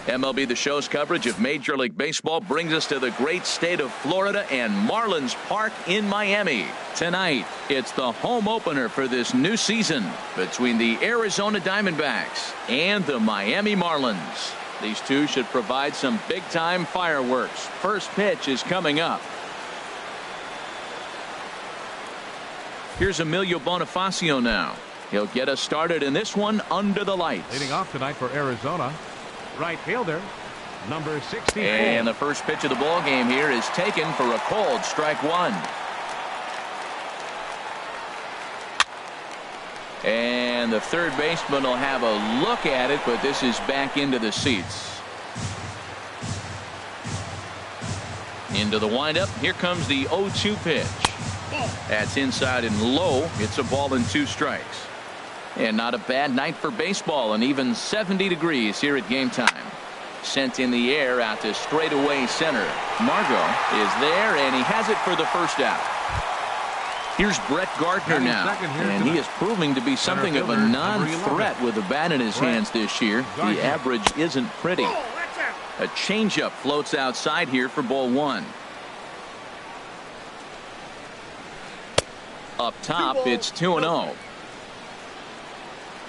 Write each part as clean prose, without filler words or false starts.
MLB The Show's coverage of Major League Baseball brings us to the great state of Florida and Marlins Park in Miami. Tonight, it's the home opener for this new season between the Arizona Diamondbacks and the Miami Marlins. These two should provide some big-time fireworks. First pitch is coming up. Here's Emilio Bonifacio now. He'll get us started in this one under the lights. Leading off tonight for Arizona, right fielder, number 64. And the first pitch of the ball game here is taken for a called strike one. And the third baseman will have a look at it, but this is back into the seats. Into the windup. Here comes the 0-2 pitch. That's inside and low. It's a ball and 2 strikes. And not a bad night for baseball, and even 70 degrees here at game time. Sent in the air out to straightaway center. Margot is there, and he has it for the first out. Here's Brett Gardner now, and he is proving to be something of a non-threat with the bat in his hands this year. The average isn't pretty. A changeup floats outside here for ball 1. Up top, it's 2-0.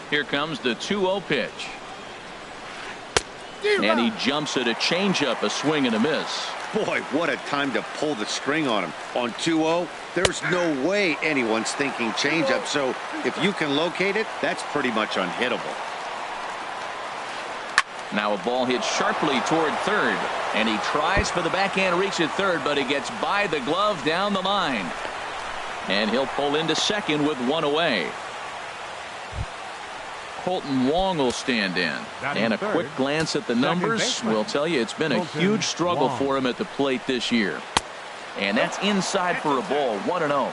Here comes the 2-0 pitch. And he jumps at a changeup, a swing and a miss. Boy, what a time to pull the string on him. On 2-0, there's no way anyone's thinking changeup. So if you can locate it, that's pretty much unhittable. Now a ball hit sharply toward third. And he tries for the backhand reach at third, but he gets by the glove down the line. And he'll pull into second with 1 away. Colton Wong will stand in. And a quick glance at the numbers will tell you it's been a huge struggle for him at the plate this year. And that's inside for a ball. 1-0.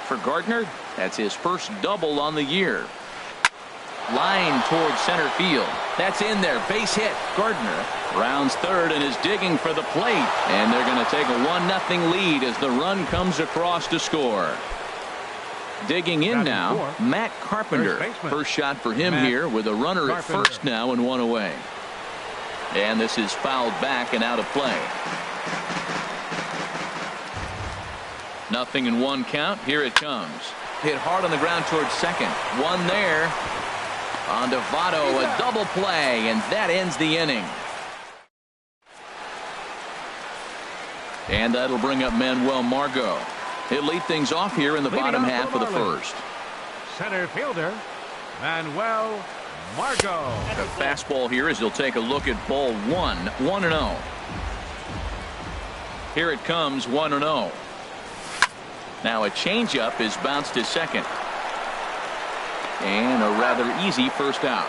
For Gardner, that's his first double on the year. Line towards center field. That's in there. Base hit. Gardner rounds third and is digging for the plate. And they're going to take a 1-0 lead as the run comes across to score. Digging in now, Matt Carpenter. First shot for him here with a runner at first now and 1 away. And this is fouled back and out of play. 0-1 count. Here it comes. Hit hard on the ground towards second. One there. On to Votto, a double play, and that ends the inning. And that'll bring up Manuel Margot. He'll lead things off here in the bottom half of the first. Center fielder, Manuel Margot. The fastball here as he'll take a look at ball 1. 1-0. Here it comes, 1-0. Now a changeup is bounced to second. And a rather easy first out.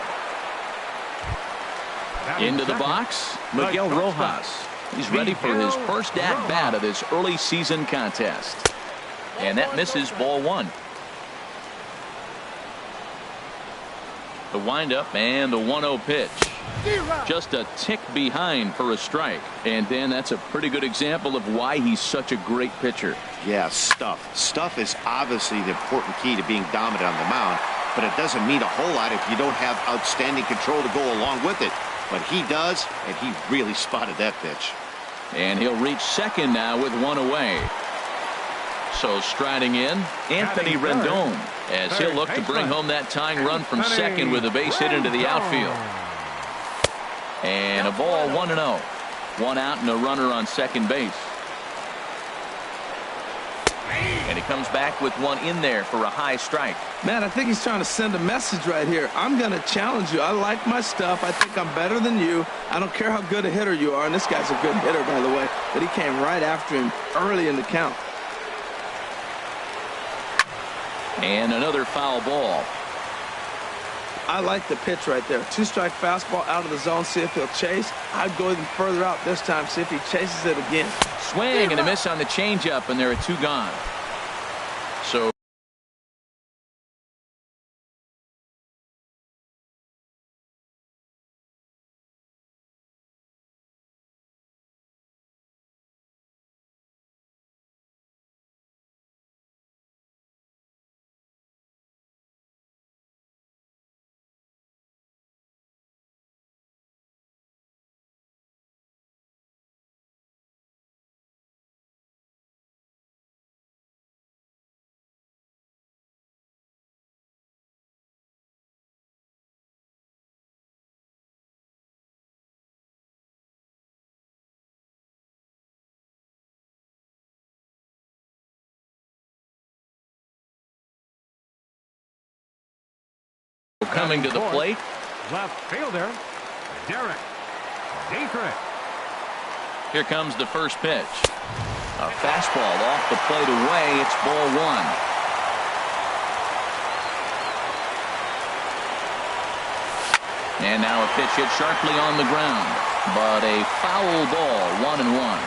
Into the box, Miguel Rojas. He's ready for his first at-bat of this early season contest. And that misses ball 1. The windup and the 1-0 pitch. Just a tick behind for a strike. And then that's a pretty good example of why he's such a great pitcher. Yeah, stuff. Stuff is obviously the important key to being dominant on the mound, but it doesn't mean a whole lot if you don't have outstanding control to go along with it. but he does, and he really spotted that pitch. And he'll reach second now with one away. So striding in, Anthony Rendon, as he'll look to bring home that tying run from second with a base hit into the outfield. And a ball, 1-0. One out and a runner on second base. And he comes back with one in there for a high strike. Man, I think he's trying to send a message right here. I'm going to challenge you. I like my stuff. I think I'm better than you. I don't care how good a hitter you are. And this guy's a good hitter, by the way. But he came right after him early in the count. And another foul ball. I like the pitch right there. Two-strike fastball out of the zone. See if he'll chase. I'd go even further out this time. See if he chases it again. Swing and a miss on the changeup, and there are two gone. So coming to the plate. Left fielder, Derek Dietrich. Here comes the first pitch. A fastball off the plate away. It's ball one. And now a pitch hit sharply on the ground. But a foul ball, 1-1.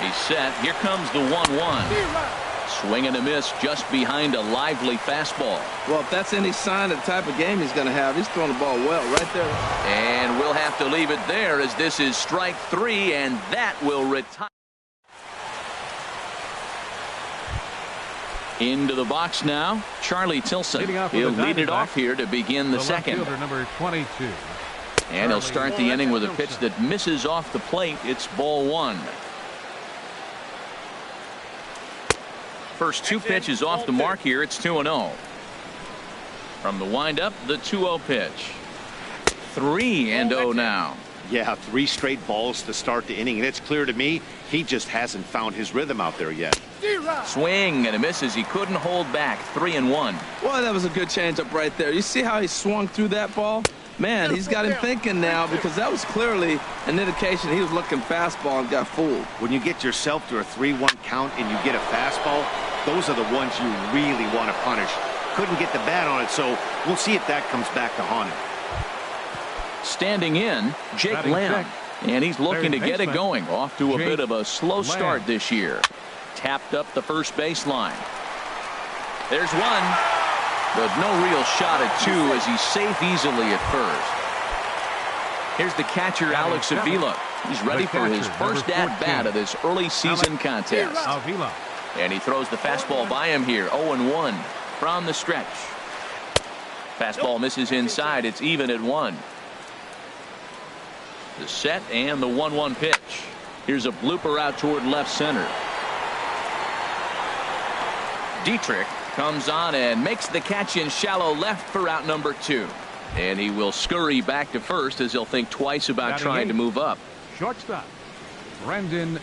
He's set. Here comes the 1-1. Swing and a miss just behind a lively fastball. Well, if that's any sign of the type of game he's going to have, he's throwing the ball well right there. And we'll have to leave it there as this is strike three, and that will retire. Into the box now, Charlie Tilson. He'll lead it off here to begin the second. Number 22. And he'll start the inning with a pitch that misses off the plate. It's ball one. First two pitches off the mark here. It's 2-0. From the windup, the 2-0 pitch. 3-0 now. Yeah, 3 straight balls to start the inning, and it's clear to me he just hasn't found his rhythm out there yet. Swing and a miss as he couldn't hold back. 3-1. Well, that was a good changeup right there. You see how he swung through that ball? Man, he's got him thinking now, because that was clearly an indication he was looking fastball and got fooled. When you get yourself to a 3-1 count and you get a fastball, those are the ones you really want to punish. Couldn't get the bat on it, so we'll see if that comes back to haunt him. Standing in, Jake Lamb. And he's looking to get it going. Off to a bit of a slow start this year. Tapped up the first baseline. There's one. But no real shot at two as he's safe easily at first. Here's the catcher, Alex Avila. He's ready for his first at-bat of this early season contest. And he throws the fastball by him here. 0-1 from the stretch. Fastball misses inside. It's even at 1. The set and the 1-1 pitch. Here's a blooper out toward left center. Dietrich comes on and makes the catch in shallow left for out number 2. And he will scurry back to first as he'll think twice about trying to move up. Shortstop, Brendan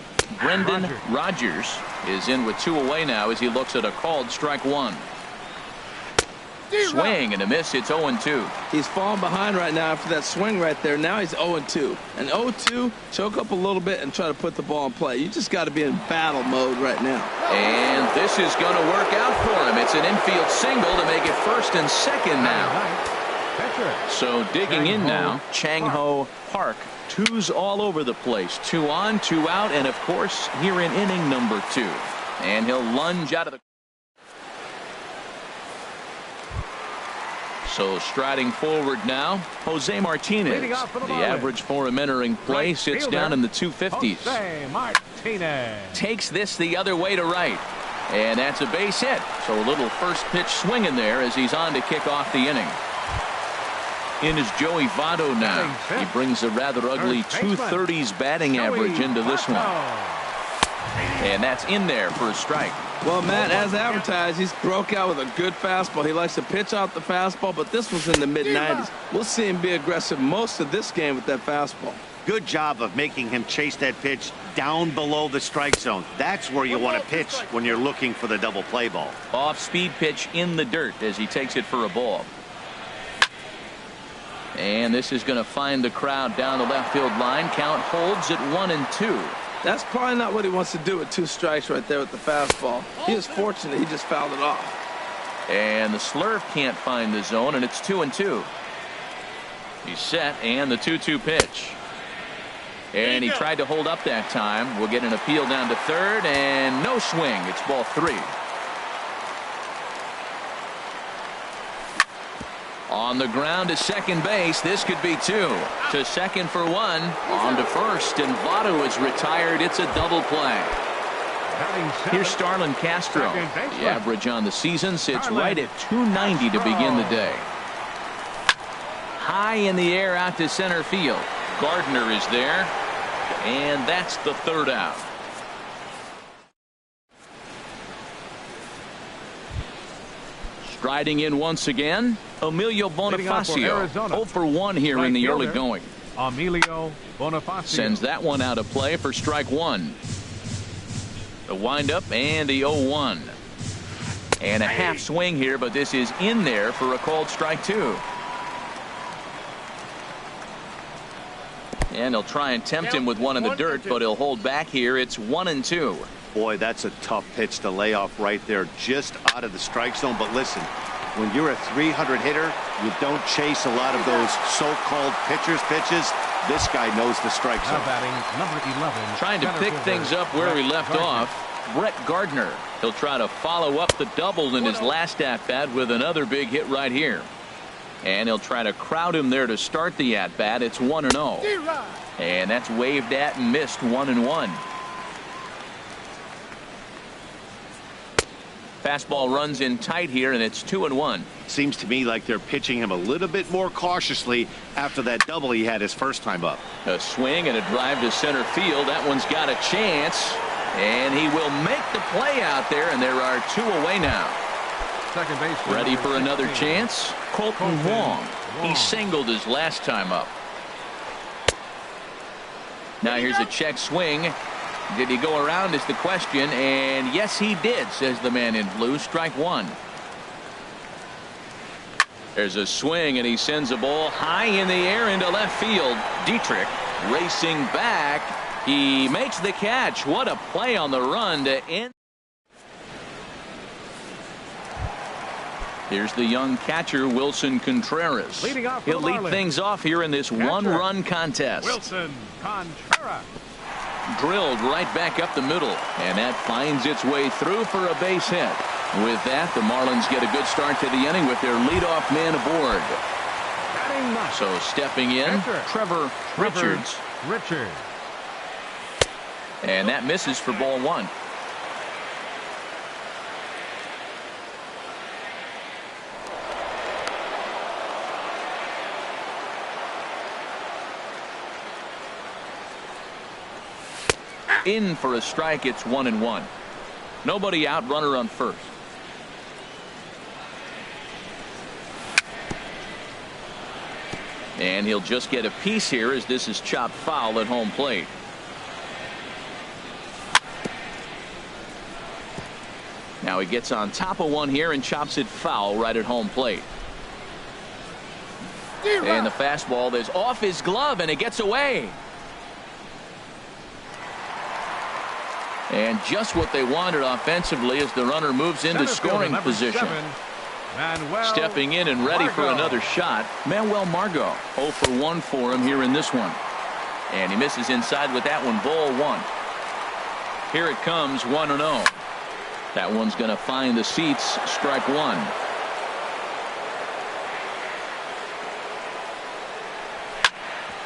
Rodgers is in with 2 away now as he looks at a called strike 1. Swing and a miss. It's 0-2. He's falling behind right now after that swing right there. Now he's 0-2. And 0-2, choke up a little bit and try to put the ball in play. You just got to be in battle mode right now. And this is going to work out for him. It's an infield single to make it first and second now. So digging in now, Chang-Ho Park. 2s all over the place. 2 on, 2 out, and of course here in inning number 2. And he'll lunge out of the. So striding forward now, Jose Martinez. The average for him entering play sits down in the 250s. Jose Martinez takes this the other way to right. And that's a base hit. So a little first pitch swing in there as he's on to kick off the inning. in is Joey Votto now. He brings a rather ugly 230s batting average into this one. And that's in there for a strike. Well, Matt, as advertised, he's broke out with a good fastball. He likes to pitch out the fastball, but this was in the mid-90s. We'll see him be aggressive most of this game with that fastball. Good job of making him chase that pitch down below the strike zone. That's where you want to pitch when you're looking for the double play ball. Off-speed pitch in the dirt as he takes it for a ball. And this is going to find the crowd down the left field line. Count holds at 1-2. That's probably not what he wants to do with 2 strikes right there with the fastball. He is fortunate he just fouled it off. And the slurve can't find the zone, and it's 2-2. He's set, and the 2-2 pitch. And he tried to hold up that time. We'll get an appeal down to third, and no swing. It's ball 3. On the ground to second base. This could be 2. To second for 1. On to first, and Votto is retired. It's a double play. Here's Starlin Castro. The average on the season sits right at 290 to begin the day. High in the air out to center field. Gardner is there, and that's the 3rd out. Striding in once again, Emilio Bonifacio. 0 for 1 here in the early going. Emilio Bonifacio sends that one out of play for strike 1. The windup and the 0-1. And a half swing here, but this is in there for a called strike 2. And he'll try and tempt him with one in the dirt, but he'll hold back here. It's 1-2. Boy, that's a tough pitch to lay off right there, just out of the strike zone. But listen, when you're a 300 hitter, you don't chase a lot of those so-called pitcher's pitches. This guy knows the strike zone. Now batting, number 11. Trying to pick things up where he left off. Brett Gardner. He'll try to follow up the double in his last at-bat with another big hit right here. And he'll try to crowd him there to start the at-bat. It's 1-0. And that's waved at and missed. 1-1. Fastball runs in tight here, and it's 2-1. Seems to me like they're pitching him a little bit more cautiously after that double he had his first time up. A swing and a drive to center field. That one's got a chance, and he will make the play out there, and there are 2 away now. Second base. Ready for another chance? Colton Wong. He singled his last time up. Now here's a check swing. Did he go around is the question, and yes he did, says the man in blue. Strike 1. There's a swing, and he sends a ball high in the air into left field. Dietrich racing back. He makes the catch. What a play on the run to end. Here's the young catcher, Wilson Contreras. He'll lead things off here in this one-run contest. Wilson Contreras. Drilled right back up the middle, and that finds its way through for a base hit. With that, the Marlins get a good start to the inning with their leadoff man aboard. So stepping in, Trevor Richards. And that misses for ball 1. In for a strike. It's 1-1. Nobody out. Runner on first. And he'll just get a piece here as this is chopped foul at home plate. Now he gets on top of one here and chops it foul right at home plate. And the fastball is off his glove, and it gets away. And just what they wanted offensively as the runner moves into scoring position. Stepping in and ready for another shot, Manuel Margot. 0 for 1 for him here in this one. And he misses inside with that one. Ball 1. Here it comes, 1-0. That one's going to find the seats. Strike 1.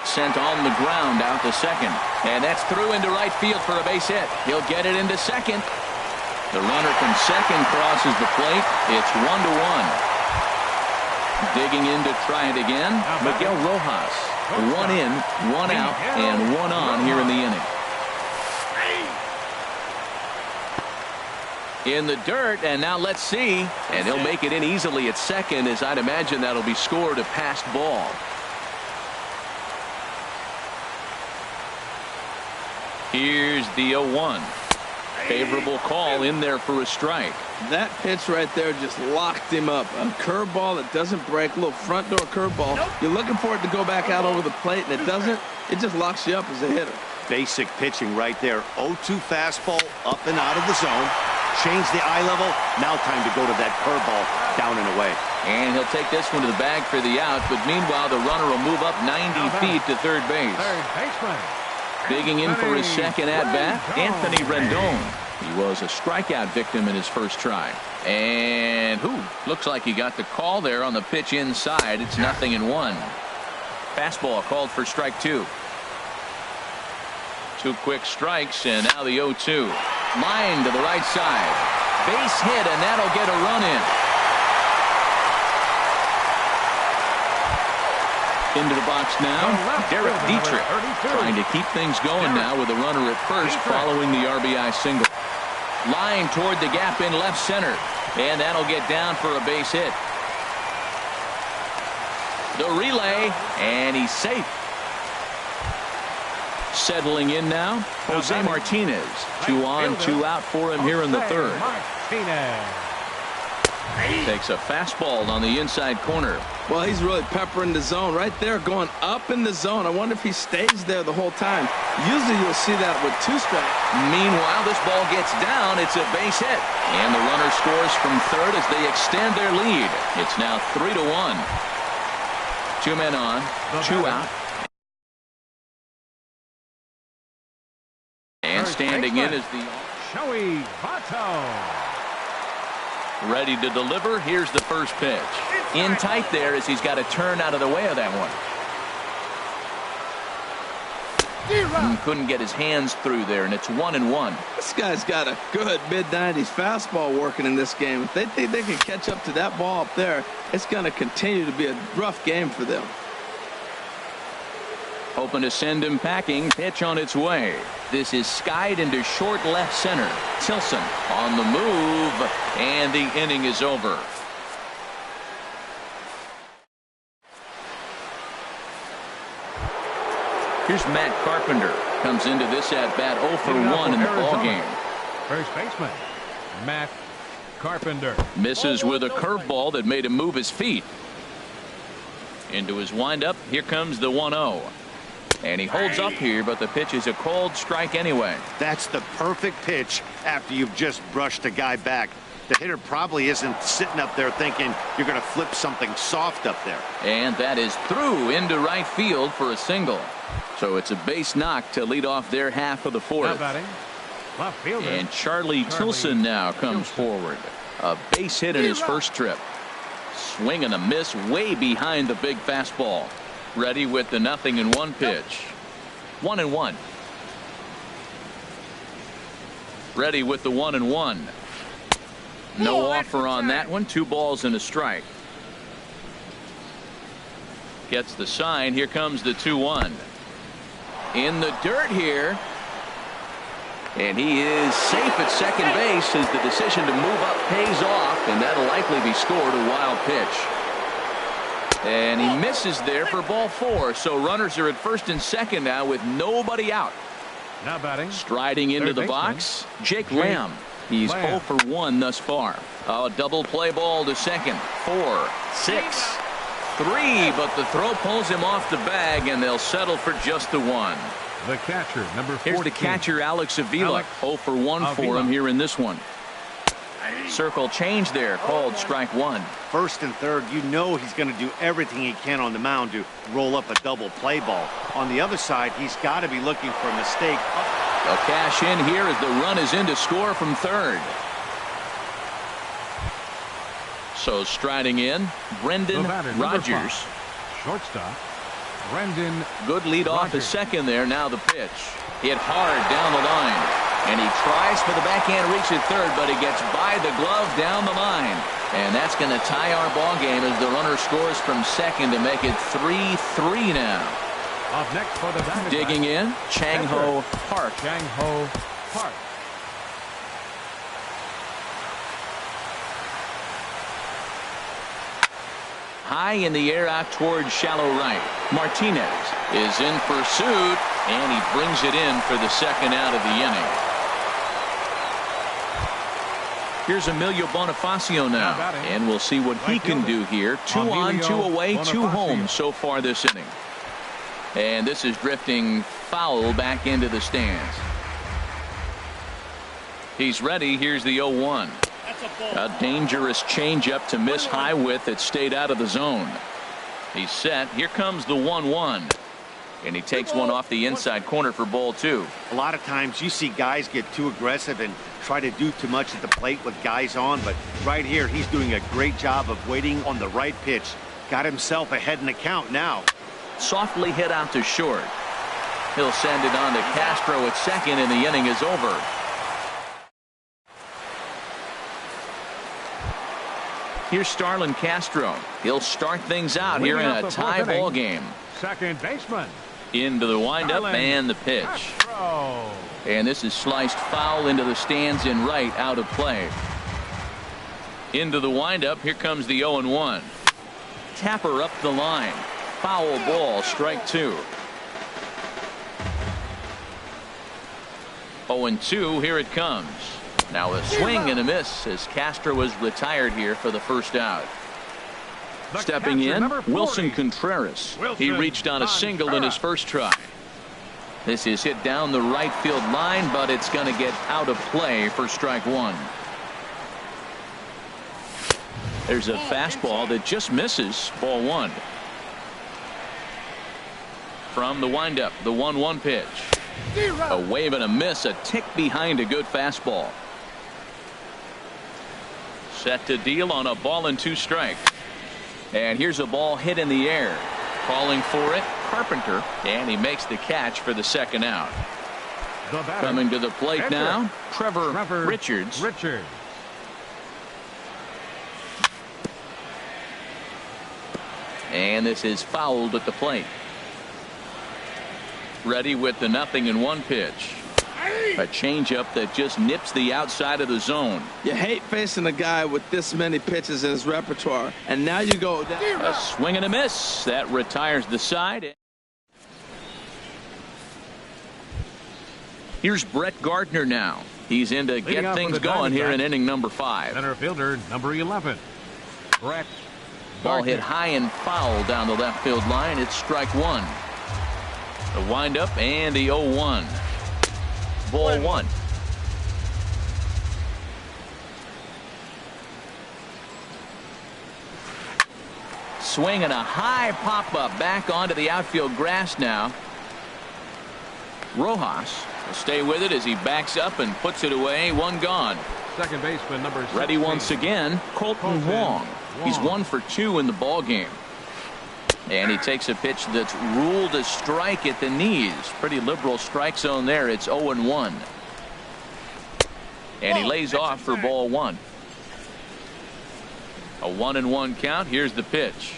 Sent on the ground out to second, and that's through into right field for a base hit. He'll get it into second. The runner from second crosses the plate. It's 1-1. Digging in to try it again, Miguel Rojas. 1 in, 1 out, and 1 on here in the inning. In the dirt, and now let's see. And he'll make it in easily at second, as I'd imagine that'll be scored a passed ball. Here's the 0-1. Favorable call in there for a strike. That pitch right there just locked him up. A curveball that doesn't break, a little front door curveball. You're looking for it to go back out over the plate, and it doesn't. It just locks you up as a hitter. Basic pitching right there. 0-2 fastball up and out of the zone. Change the eye level. Now time to go to that curveball down and away. And he'll take this one to the bag for the out, but meanwhile the runner will move up 90 feet to third base. Digging in for his second at-bat, Anthony Rendon. He was a strikeout victim in his first try. And looks like he got the call there on the pitch inside. It's 0-1. Fastball called for strike 2. 2 quick strikes, and now the 0-2. Line to the right side. Base hit, and that'll get a run in. Into the box now, Derek Dietrich trying to keep things going now with a runner at first following the RBI single. Line toward the gap in left center, and that'll get down for a base hit. The relay, and he's safe. Settling in now, Jose Martinez. 2 on, 2 out for him here in the third. Takes a fastball on the inside corner. Well, he's really peppering the zone right there, going up in the zone. I wonder if he stays there the whole time. Usually you'll see that with 2 strikes. Meanwhile, this ball gets down. It's a base hit. And the runner scores from third as they extend their lead. It's now 3-1. 2 men on, 2 out. And standing in is the Joey Votto. Ready to deliver. Here's the first pitch. In tight there as he's got to turn out of the way of that one. Couldn't get his hands through there, and it's 1-1. This guy's got a good mid-90s fastball working in this game. If they think they can catch up to that ball up there, it's going to continue to be a rough game for them. Hoping to send him packing. Pitch on its way. This is skied into short left center. Tilson on the move, and the inning is over. Here's Matt Carpenter. Comes into this at-bat 0 for 1 in the ballgame. First baseman, Matt Carpenter. Misses with a curveball that made him move his feet. Into his windup. Here comes the 1-0. And he holds up here, but the pitch is a called strike anyway. That's the perfect pitch after you've just brushed a guy back. The hitter probably isn't sitting up there thinking you're going to flip something soft up there. And that is through into right field for a single. So it's a base knock to lead off their half of the fourth. Left fielder. And Charlie Tilson now comes forward. A base hit in his first trip. Swing and a miss way behind the big fastball. Ready with the 0-1 pitch. 1-1. Ready with the 1-1. No offer on that one. 2 balls and a strike. Gets the sign. Here comes the 2-1. In the dirt here. And he is safe at second base as the decision to move up pays off, and that'll likely be scored. A wild pitch. And he misses there for ball 4. So runners are at first and second now with nobody out. Now batting. Striding into the box, Jake Lamb. He's 0 for 1 thus far. A double play ball to second. 4, 6, 3, but the throw pulls him off the bag, and they'll settle for just the 1. The catcher, number 14. Here's the catcher, Alex Avila. 0 for 1 for him here in this one. Circle change there, called strike 1. First and third, you know he's going to do everything he can on the mound to roll up a double play ball. On the other side, he's got to be looking for a mistake. A cash in here as the run is in to score from third. So striding in, Brendan Rodgers. Shortstop, Brendan. Good lead off his second there. Now the pitch. Hit hard down the line. And he tries for the backhand reach at third, but he gets by the glove down the line. And that's going to tie our ball game as the runner scores from second to make it 3-3 now. Up next for the Diamondbacks. Digging in, Chang-Ho Park. Chang-Ho Park. High in the air out towards shallow right. Martinez is in pursuit, and he brings it in for the second out of the inning. Here's Emilio Bonifacio now, and we'll see what he can do here. 2 on, 2 away, 2 home so far this inning. And this is drifting foul back into the stands. He's ready. Here's the 0-1. A dangerous changeup to miss high with. It stayed out of the zone. He's set. Here comes the 1-1. And he takes one off the inside corner for ball 2. A lot of times you see guys get too aggressive and try to do too much at the plate with guys on, but right here he's doing a great job of waiting on the right pitch. Got himself ahead in the count now. Softly hit out to short. He'll send it on to Castro at second, and the inning is over. Here's Starlin Castro. He'll start things out here in a tie ball game. Second baseman. Into the windup and the pitch. Castro. And this is sliced foul into the stands in right, out of play. Into the windup. Here comes the 0-1. Tapper up the line. Foul ball, strike 2. 0-2, here it comes. Now a swing and a miss as Castro is retired here for the first out. Stepping in, Wilson Contreras. He reached on a single in his first try. This is hit down the right field line, but it's going to get out of play for strike 1. There's a fastball that just misses, ball 1. From the windup, the 1-1 pitch. A wave and a miss, a tick behind a good fastball. Set to deal on a ball and 2 strikes. And here's a ball hit in the air. Calling for it, Carpenter, and he makes the catch for the second out. Coming to the plate now, Trevor Richards. And this is fouled at the plate. Ready with the 0-1 pitch. A changeup that just nips the outside of the zone. You hate facing a guy with this many pitches in his repertoire. And now you go down. A swing and a miss. That retires the side. Here's Brett Gardner now. He's in to get things going here in inning number 5. Center fielder, number 11. Brett. Ball hit high and foul down the left field line. It's strike 1. The windup and the 0-1. Ball 1. Swing and a high pop-up back onto the outfield grass now. Rojas will stay with it as he backs up and puts it away. 1 gone. Second baseman number 16. Ready once again, Colton Wong. He's 1 for 2 in the ball game. And he takes a pitch that's ruled a strike at the knees. Pretty liberal strike zone there. It's 0-1. And he lays off for ball 1. A 1-1 count. Here's the pitch.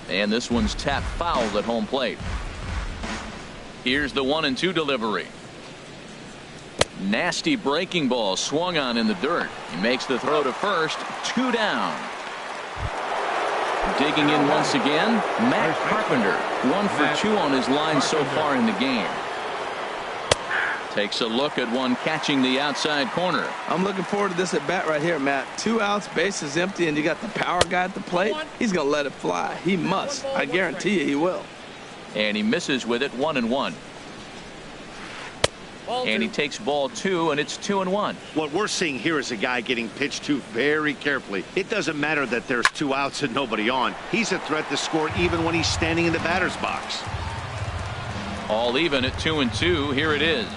And this one's tapped foul at home plate. Here's the 1-2 delivery. Nasty breaking ball swung on in the dirt. He makes the throw to first. 2 down. Digging in once again, Matt Carpenter. 1 for 2 on his line so far in the game. Takes a look at one catching the outside corner. I'm looking forward to this at bat right here, Matt. 2 outs, bases empty, and you got the power guy at the plate. He's going to let it fly. He must. I guarantee you he will. And he misses with it. 1-1. And he takes ball 2, and it's 2-1. What we're seeing here is a guy getting pitched to very carefully. It doesn't matter that there's 2 outs and nobody on. He's a threat to score even when he's standing in the batter's box. All even at 2-2. Here it is.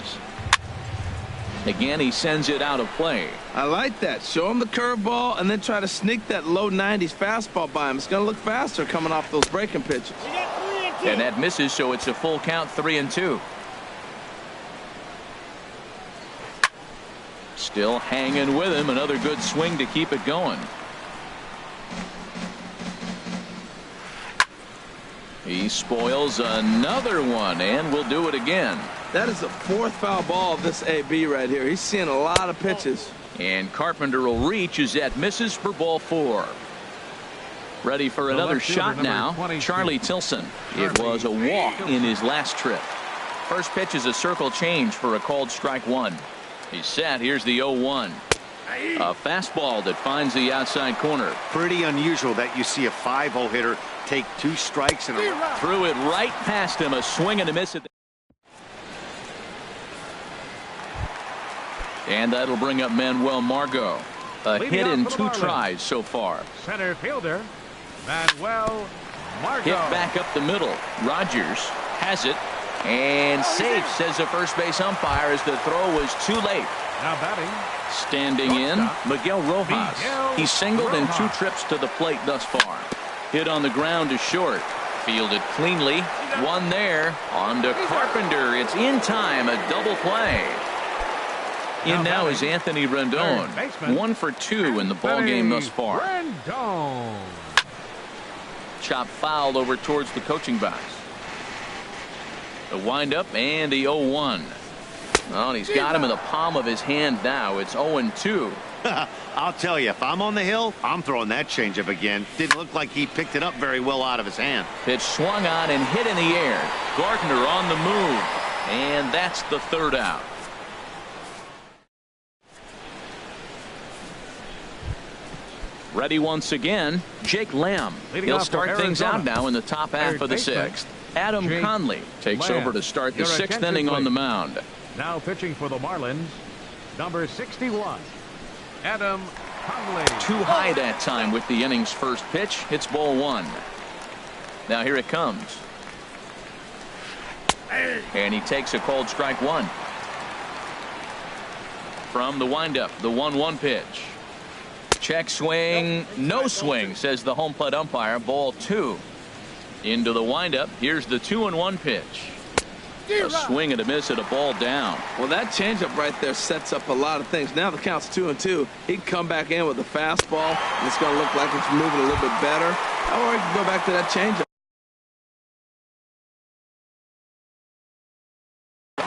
Again, he sends it out of play. I like that. Show him the curveball and then try to sneak that low 90s fastball by him. It's going to look faster coming off those breaking pitches. And that misses, so it's a full count, 3-2. Still hanging with him. Another good swing to keep it going. He spoils another one, and will do it again. That is the fourth foul ball of this AB right here. He's seeing a lot of pitches. And Carpenter will reach as that misses for ball 4. Ready for another shot now. Charlie Tilson. It was a walk in his last trip. First pitch is a circle change for a called strike 1. He's set. Here's the 0-1. A fastball that finds the outside corner. Pretty unusual that you see a 5-hole hitter take 2 strikes in a row. Threw it right past him. A swing and a miss. And that'll bring up Manuel Margot. A hit in 2 tries so far. Center fielder Manuel Margot. Hit back up the middle. Rogers has it and safe, says the first base umpire, as the throw was too late. Now batting. Standing in, Miguel Rojas. He singled in 2 trips to the plate thus far. Hit on the ground to short. Fielded cleanly. One there. On to Carpenter. It's in time. A double play. In now is Anthony Rendon. 1 for 2 in the ballgame thus far. Rendon. Chop fouled over towards the coaching box. The windup and the 0-1. Well, he's got him in the palm of his hand now. It's 0-2. I'll tell you, if I'm on the hill, I'm throwing that changeup again. Didn't look like he picked it up very well out of his hand. Pitch swung on and hit in the air. Gardner on the move. And that's the 3rd out. Ready once again, Jake Lamb. He'll start things out now in the top half of the 6th. Adam Conley takes over to start the 6th inning on the mound. Now pitching for the Marlins, number 61, Adam Conley. Too high that time with the inning's first pitch. It's ball 1. Now here it comes. And he takes a called strike 1. From the windup, the 1-1 pitch. Check swing, no swing, says the home plate umpire. Ball 2. Into the windup. Here's the 2-1 pitch. A swing and a miss at a ball down. Well, that changeup right there sets up a lot of things. Now the count's 2-2. He can come back in with a fastball, and it's going to look like it's moving a little bit better. Or he can go back to that changeup.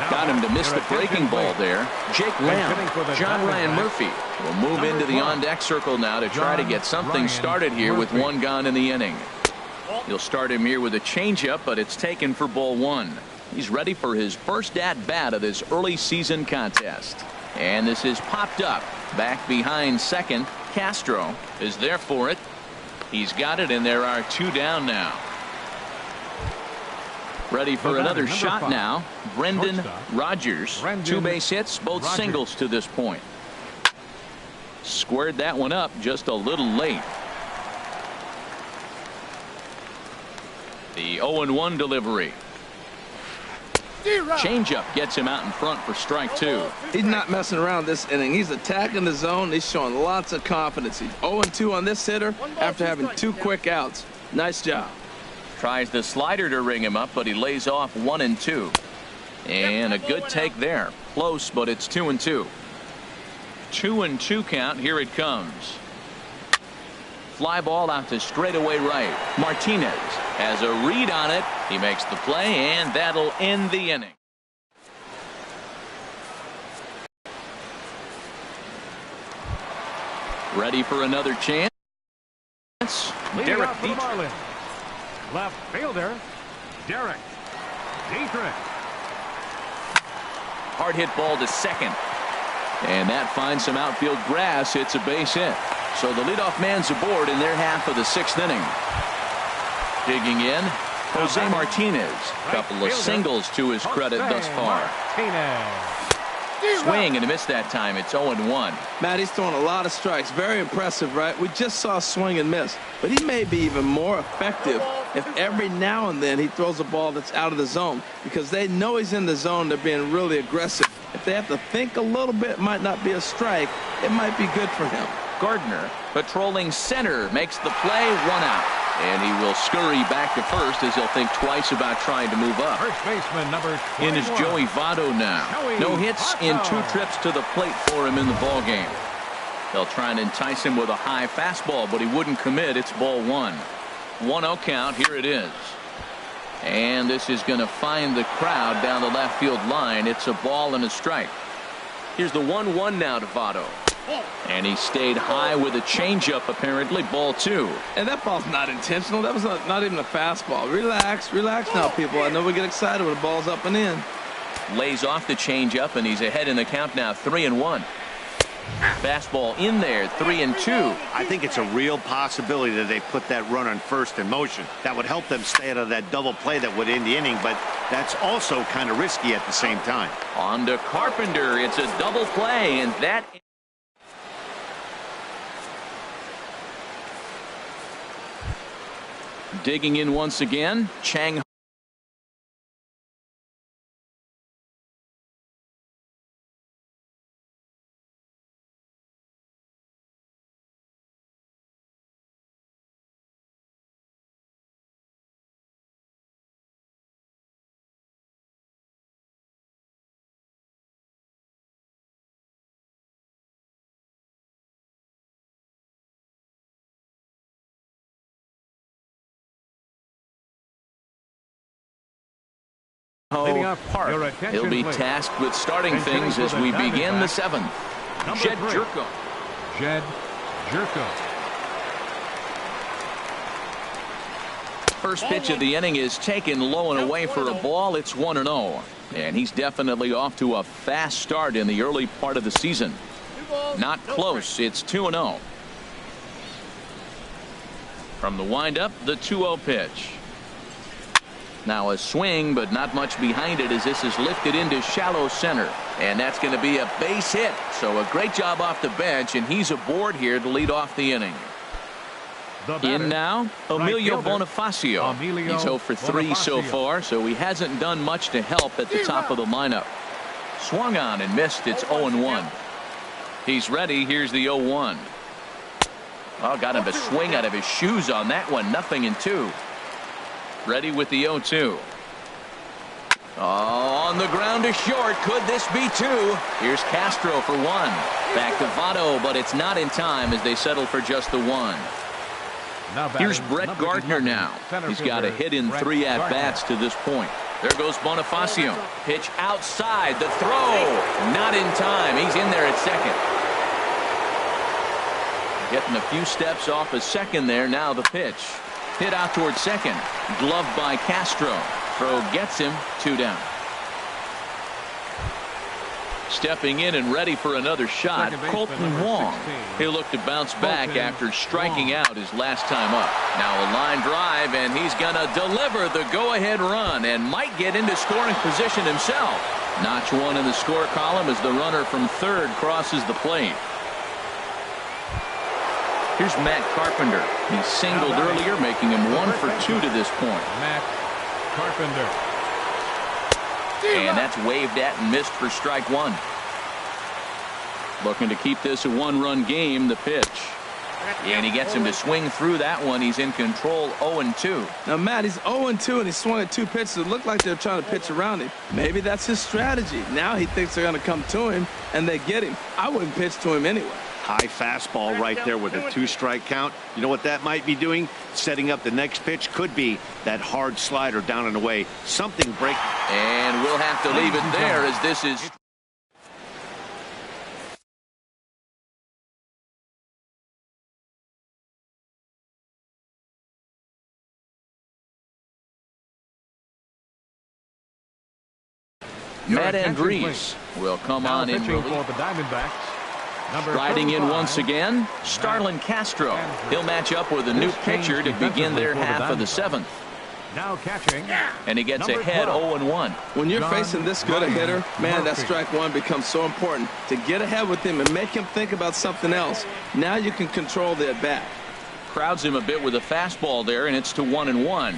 Got him to miss the breaking ball there. Jake Lamb. John Ryan Murphy will move into the on-deck circle now to try to get something started here with 1 gone in the inning. He'll start him here with a changeup, but it's taken for ball 1. He's ready for his first at-bat of this early season contest. And this is popped up. Back behind second. Castro is there for it. He's got it, and there are 2 down now. Ready for another shot 5. Now. Brendan Rogers. 2 base hits, both singles to this point. Squared that one up just a little late. The 0-1 delivery. Changeup gets him out in front for strike 2. He's not messing around this inning. He's attacking the zone. He's showing lots of confidence. He's 0-2 on this hitter after having 2 quick outs. Nice job. Tries the slider to ring him up, but he lays off 1-2. And a good take there. Close, but it's 2-2. 2-2 count. Here it comes. Fly ball out to straightaway right. Martinez has a read on it. He makes the play, and that'll end the inning. Ready for another chance. Derek Dietrich. Left fielder, Derek Dietrich. Hard hit ball to second. And that finds some outfield grass. It's a base hit. So the leadoff man's aboard in their half of the 6th inning. Digging in, Jose Martinez. Couple of singles to his credit thus far. Swing and a miss that time. It's 0-1. Matt, he's throwing a lot of strikes. Very impressive, right? We just saw swing and miss. But he may be even more effective if every now and then he throws a ball that's out of the zone. Because they know he's in the zone. They're being really aggressive. If they have to think a little bit, might not be a strike. It might be good for him. Gardner patrolling center makes the play. 1 out. And he will scurry back to first as he'll think twice about trying to move up. First baseman number 21. In is Joey Votto now. No hits in 2 trips to the plate for him in the ballgame. They'll try and entice him with a high fastball, but he wouldn't commit. It's ball 1. 1-0 count. Here it is. And this is going to find the crowd down the left field line. It's a ball and a strike. Here's the 1-1 now to Votto. And he stayed high with a changeup, apparently. Ball 2. And that ball's not intentional. That was not even a fastball. Relax now, people. I know we get excited when the ball's up and in. Lays off the changeup, and he's ahead in the count now, 3-1. Fastball in there, 3-2. I think it's a real possibility that they put that run on first in motion. That would help them stay out of that double play that would end the inning, but that's also kind of risky at the same time. On to Carpenter. It's a double play, and that... Digging in once again, Chang. Leading off Park. He'll be tasked with starting things as we begin the 7th. Jed Jerko. Jed Jerko. First pitch of the inning is taken low and away for a ball. It's 1-0. And he's definitely off to a fast start in the early part of the season. Not close. It's 2-0. From the windup, the 2-0 pitch. Now a swing, but not much behind it as this is lifted into shallow center. And that's going to be a base hit. So a great job off the bench, and he's aboard here to lead off the inning. In now, Emilio Bonifacio. He's 0 for 3 so far, so he hasn't done much to help at the top of the lineup. Swung on and missed. It's 0-1. He's ready. Here's the 0-1. Oh, got him a swing out of his shoes on that one. 0-2. Ready with the 0-2. On the ground to short. Could this be 2? Here's Castro for 1. Back to Votto, but it's not in time as they settle for just the 1. Here's Brett Gardner now. He's got a hit in 3 at-bats to this point. There goes Bonifacio. Pitch outside. The throw. Not in time. He's in there at second. Getting a few steps off a second there. Now the pitch. Hit out towards second. Gloved by Castro. Throw gets him. 2 down. Stepping in and ready for another shot, Colton Wong. He'll look to bounce back after striking out his last time up. Now a line drive, and he's going to deliver the go-ahead run and might get into scoring position himself. Notch 1 in the score column as the runner from third crosses the plate. Here's Matt Carpenter. He singled earlier, making him 1 for 2 to this point. Matt Carpenter. And that's waved at and missed for strike 1. Looking to keep this a 1-run game. The pitch. And he gets him to swing through that one. He's in control. 0-2. Now, Matt, he's 0-2, and he swung at 2 pitches. It looked like they're trying to pitch around him. Maybe that's his strategy. Now he thinks they're going to come to him, and they get him. I wouldn't pitch to him anyway. High fastball right there with a 2-strike count. You know what that might be doing? Setting up the next pitch. Could be that hard slider down and away. Something break. And we'll have to leave it there as this is. Matt Andrees will come on in for the Diamondbacks. Riding in once again, Starlin Castro. He'll match up with a new pitcher to begin their half of the 7th. Now catching. And he gets ahead 0-1. When you're facing this good a hitter, man, that strike 1 becomes so important to get ahead with him and make him think about something else. Now you can control the at-bat. Crowds him a bit with a fastball there, and it's to 1-1.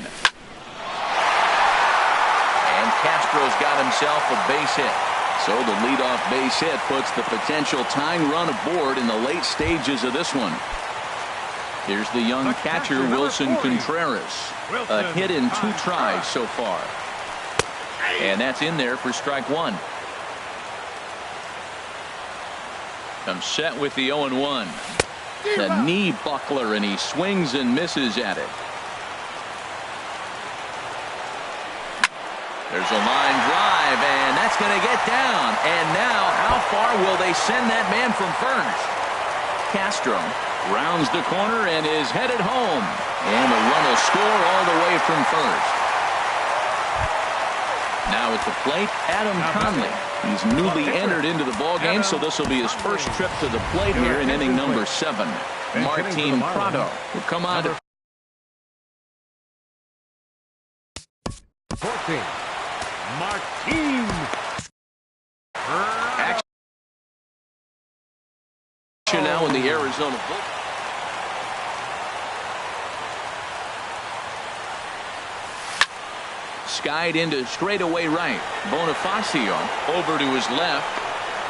And Castro's got himself a base hit. So the leadoff base hit puts the potential tying run aboard in the late stages of this one. Here's the young catcher, Wilson Contreras. A hit in 2 tries so far. And that's in there for strike 1. Comes set with the 0-1. The knee buckler, and he swings and misses at it. There's a line drive, and that's going to get down. And now, how far will they send that man from first? Castro rounds the corner and is headed home. And the run will score all the way from first. Now at the plate, Adam Conley. He's newly entered into the ballgame, so this will be his first trip to the plate here in inning number 7. Martin Prado will come on to 14. Martin. action now in the Arizona bullpen. Skied into straightaway right. Bonifacio over to his left.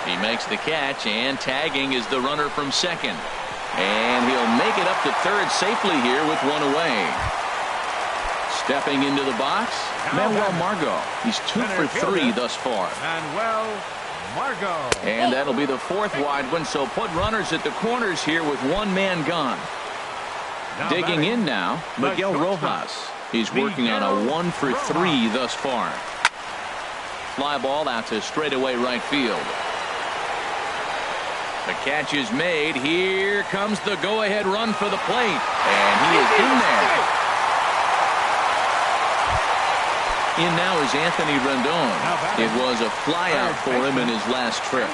He makes the catch, and tagging is the runner from second. And he'll make it up to third safely here with 1 away. Stepping into the box, Manuel Margot. He's 2 for 3 thus far. Manuel Margot. And that'll be the 4th wide one, so put runners at the corners here with 1 man gone. Digging in now, Miguel Rojas. He's working on a 1 for 3 thus far. Fly ball out to straightaway right field. The catch is made. Here comes the go-ahead run for the plate. And he is in there. In now is Anthony Rendon. It was a flyout for him in his last trip.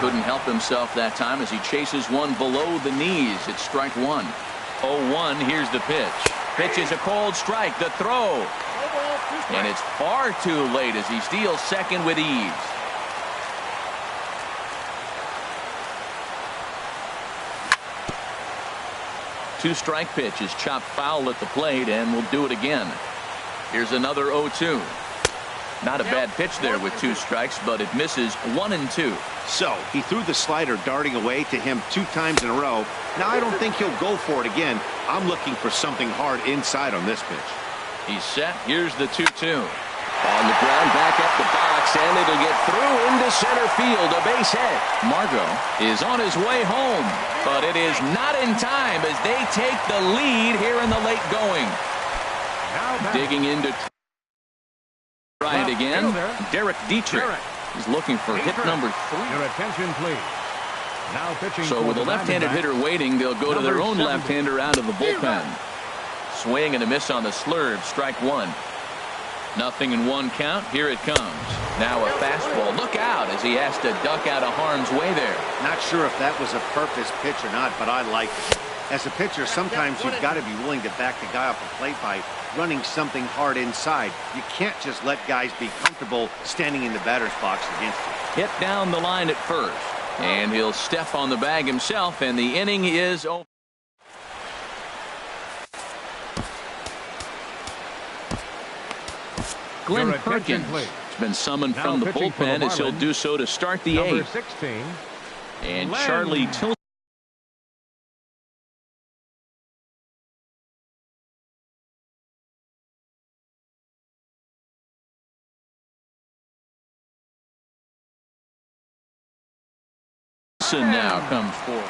Couldn't help himself that time as he chases one below the knees. It's strike 1. 0-1. Here's the pitch. Pitch is a cold strike. The throw. And it's far too late as he steals second with ease. Two-strike pitch is chopped foul at the plate, and will do it again. Here's another 0-2. Not a bad pitch there with 2 strikes, but it misses 1 and 2. So he threw the slider darting away to him 2 times in a row. Now I don't think he'll go for it again. I'm looking for something hard inside on this pitch. He's set. Here's the 2-2. On the ground, back up the box, and it'll get through into center field. A base hit. Margot is on his way home, but it is not in time as they take the lead here in the late going. Digging into try it again. Derek Dietrich is looking for hit number 3. Your attention, please. Now pitching. So with a left-handed hitter waiting, they'll go to their own left-hander out of the bullpen. Swing and a miss on the slurve. Strike 1. Nothing in 1 count. Here it comes. Now a fastball. Look out as he has to duck out of harm's way there. Not sure if that was a purpose pitch or not, but I like it. As a pitcher, sometimes you've got to be willing to back the guy off the plate by running something hard inside. You can't just let guys be comfortable standing in the batter's box against you. Hit down the line at first. And he'll step on the bag himself, and the inning is over. Glenn Perkins has been summoned from the bullpen as he'll do so to start the 8th. 16. And Charlie Tilson now comes forward.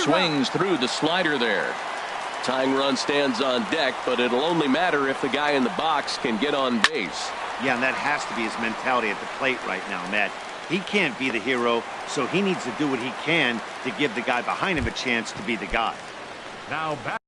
Swings through the slider there. Tying run stands on deck, but it'll only matter if the guy in the box can get on base. Yeah, and that has to be his mentality at the plate right now, Matt. He can't be the hero, so he needs to do what he can to give the guy behind him a chance to be the guy. Now back.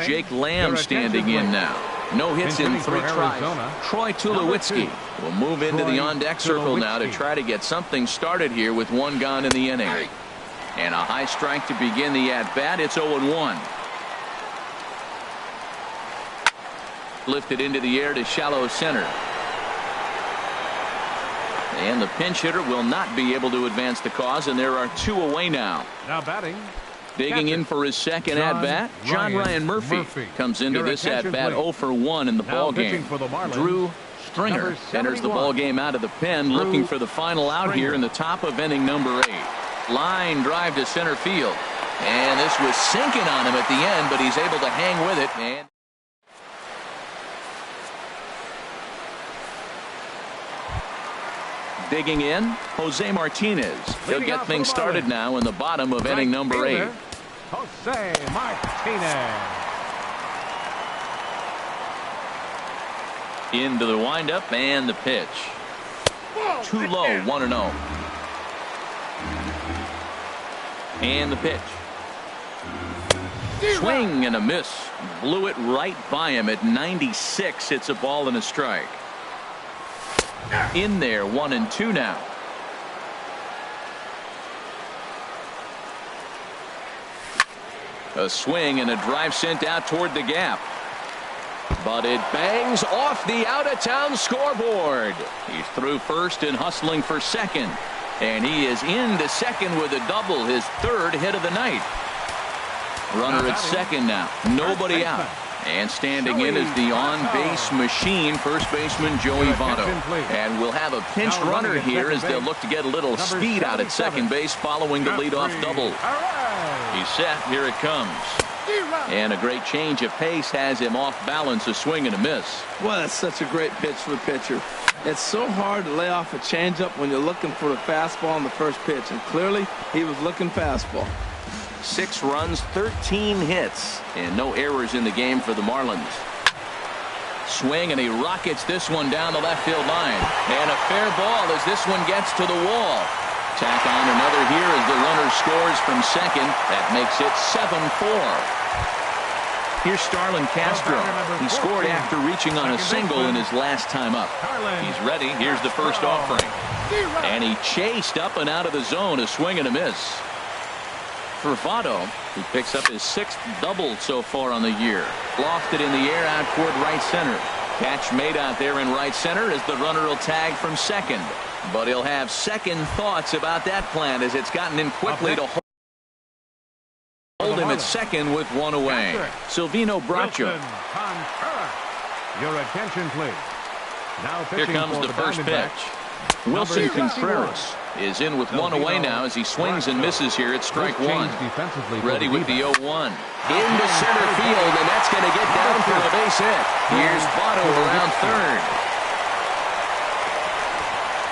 Jake Lamb standing in now. No hits in 3 tries. Troy Tulowitzki will move into the on-deck circle now to try to get something started here with 1 gone in the inning. And a high strike to begin the at-bat. It's 0-1. Lifted into the air to shallow center. And the pinch hitter will not be able to advance the cause, and there are 2 away now. Now batting, Digging in for his second at-bat, John Ryan Murphy comes into this at-bat 0 for 1 in the ball game. Drew Stringer enters the ball game out of the pen, looking for the final out here in the top of inning number 8. Line drive to center field, and this was sinking on him at the end, but he's able to hang with it. And digging in, Jose Martinez. He'll get things started now in the bottom of inning number 8. Jose Martinez. Into the windup and the pitch. Too low, 1-0. And the pitch. Swing and a miss. Blew it right by him at 96. It's a ball and a strike. In there, 1-2 now. A swing and a drive sent out toward the gap. But it bangs off the out-of-town scoreboard. He's through first and hustling for second. And he is into second with a double, his third hit of the night. Runner at second now. Nobody out. And standing in is the on-base machine, first baseman Joey Votto. And we'll have a pinch runner here as they'll look to get a little speed out at second base following the leadoff double. He's set. Here it comes. And a great change of pace has him off balance, a swing and a miss. Well, that's such a great pitch for the pitcher. It's so hard to lay off a changeup when you're looking for the fastball on the first pitch, and clearly he was looking fastball. 6 runs, 13 hits, and no errors in the game for the Marlins. Swing, and he rockets this one down the left field line. And a fair ball as this one gets to the wall. Tack on another here as the runner scores from second. That makes it 7-4. Here's Starlin Castro. He scored after reaching on a single in his last time up. He's ready. Here's the first offering. And he chased up and out of the zone, a swing and a miss. For Votto, he picks up his 6th double so far on the year. Lofted in the air out toward right center. Catch made out there in right center as the runner will tag from second. But he'll have second thoughts about that plan as it's gotten in quickly to hold him at second with one away. Silvino Bracho. Your attention, please. Now here comes the first pitch. Wilson Contreras is in with one away now as he swings and misses here at strike one. Ready with the 0-1. Into center field, and that's going to get down for a base hit. Here's Votto around third.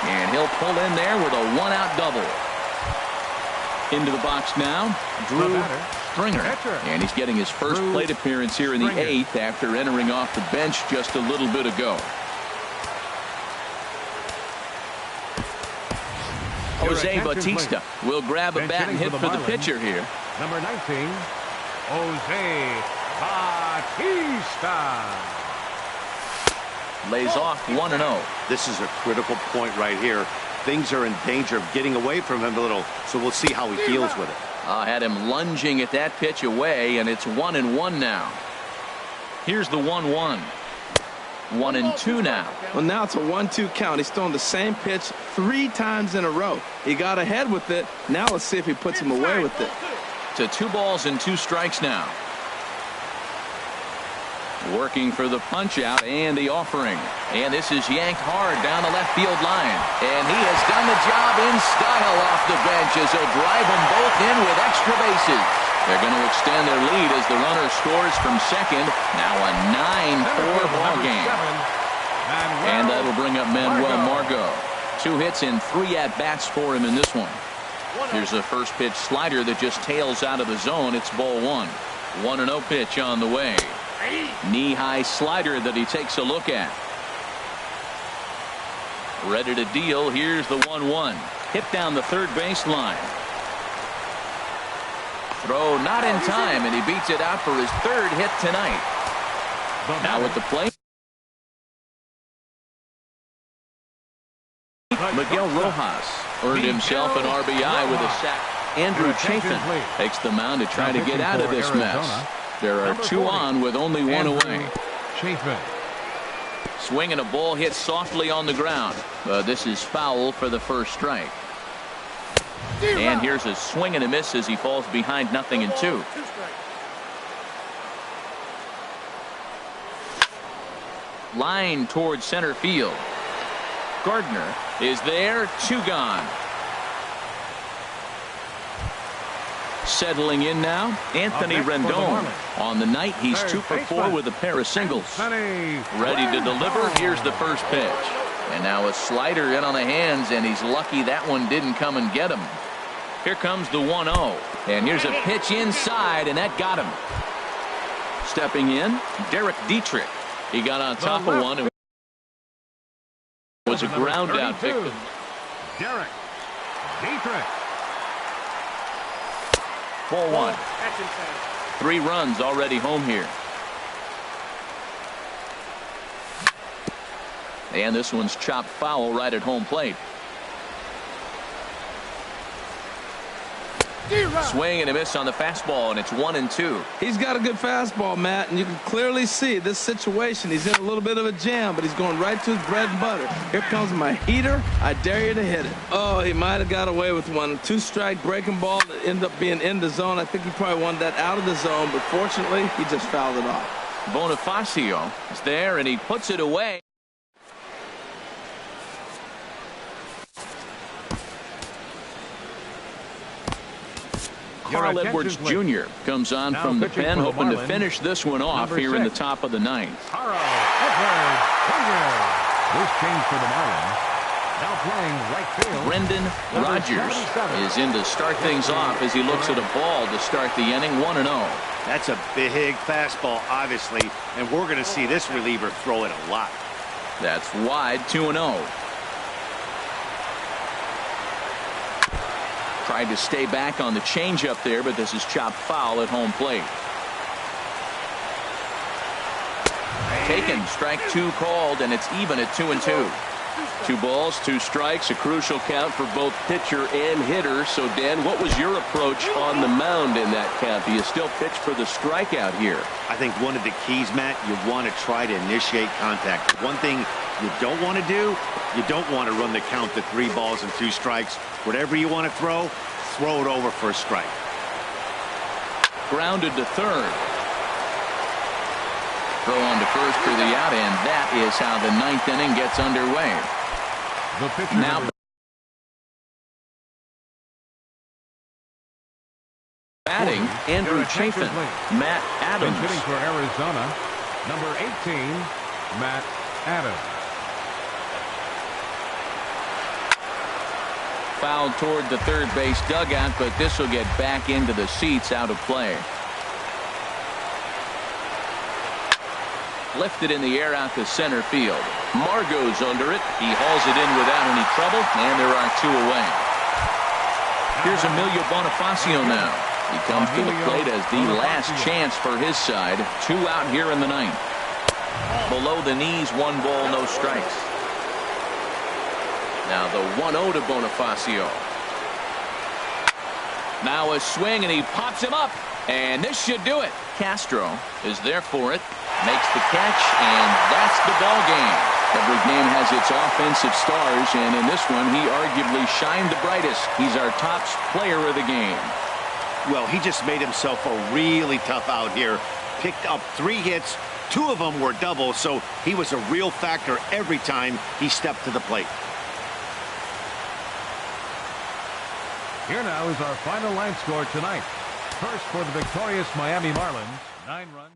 And he'll pull in there with a 1-out double. Into the box now, Drew Stringer. And he's getting his first plate appearance here in the 8th after entering off the bench just a little bit ago. Jose Bautista will grab a bat and hit for the pitcher here. Number 19, Jose Bautista. Lays off 1-0. This is a critical point right here. Things are in danger of getting away from him a little, so we'll see how he feels with it. Had him lunging at that pitch away, and it's 1-1 now. Here's the 1-1. 1-2 now. Well, now it's a 1-2 count. He's thrown the same pitch 3 times in a row. He got ahead with it. Now let's see if he puts him away with it. To 2 balls and 2 strikes now. Working for the punch out and the offering. And this is yanked hard down the left field line. And he has done the job in style off the bench as he'll drive them both in with extra bases. They're going to extend their lead as the runner scores from second. Now a 9-4 ball game. And that'll bring up Manuel Margot. 2 hits and 3 at-bats for him in this one. Here's a first pitch slider that just tails out of the zone. It's ball 1. 1-0 pitch on the way. Knee-high slider that he takes a look at. Ready to deal. Here's the 1-1. Hit down the third baseline. Throw not in time, and he beats it out for his 3rd hit tonight. Now with the plate, Miguel Rojas earned himself an RBI with a sac. Andrew Chafin takes the mound to try to get out of this mess. There are 2 on with only 1 away. Swing and a ball hit softly on the ground. This is foul for the first strike. And here's a swing and a miss as he falls behind 0-2. Line towards center field. Gardner is there. 2 gone. Settling in now, Anthony Rendon. On the night, he's 2 for 4 with a pair of singles. Ready to deliver. Here's the first pitch. And now a slider in on the hands, and he's lucky that one didn't come and get him. Here comes the 1-0. And here's a pitch inside, and that got him. Stepping in, Derek Dietrich. He got on top of one and was a ground out victim. Derek Dietrich. Ball 1. 3 runs already home here. And this one's chopped foul right at home plate. Swing and a miss on the fastball, and it's 1-2. He's got a good fastball, Matt, and you can clearly see this situation. He's in a little bit of a jam, but he's going right to his bread and butter. Here comes my heater. I dare you to hit it. Oh, he might have got away with one. 2-strike breaking ball that ended up being in the zone. I think he probably wanted that out of the zone, but fortunately, he just fouled it off. Bonifacio is there, and he puts it away. Carl Edwards Jr. comes on from the pen, hoping to finish this one off here in the top of the 9th. Carl Edwards Jr. This change for the Marlins. Now playing right field. Brendan Rodgers is in to start things off as he looks at a ball to start the inning. 1-0. That's a big fastball, obviously, and we're going to see this reliever throw it a lot. That's wide. 2-0. Tried to stay back on the changeup there, but this is chopped foul at home plate. Taken, strike 2 called, and it's even at 2-2. 2 balls, 2 strikes, a crucial count for both pitcher and hitter. So, Dan, what was your approach on the mound in that count? Do you still pitch for the strikeout here? I think one of the keys, Matt, you want to try to initiate contact. One thing you don't want to do, you don't want to run the count to 3 balls and 2 strikes. Whatever you want to throw it over for a strike. Grounded to third. Throw on to first for the out, and that is how the 9th inning gets underway. Now batting, Andrew Chafin. Matt Adams. Hitting for Arizona, number 18, Matt Adams. Fouled toward the third base dugout, but this will get back into the seats, out of play. Lifted in the air out to center field. Margot's under it. He hauls it in without any trouble, and there are 2 away. Here's Emilio Bonifacio now. He comes to the plate as the last chance for his side. 2 out here in the 9th. Below the knees, 1 ball, no strikes. Now the 1-0 to Bonifacio. Now a swing, and he pops him up, and this should do it. Castro is there for it, makes the catch, and that's the ball game. Every game has its offensive stars, and in this one, he arguably shined the brightest. He's our top player of the game. Well, he just made himself a really tough out here. Picked up 3 hits, 2 of them were doubles, so he was a real factor every time he stepped to the plate. Here now is our final line score tonight. First for the victorious Miami Marlins, 9 runs.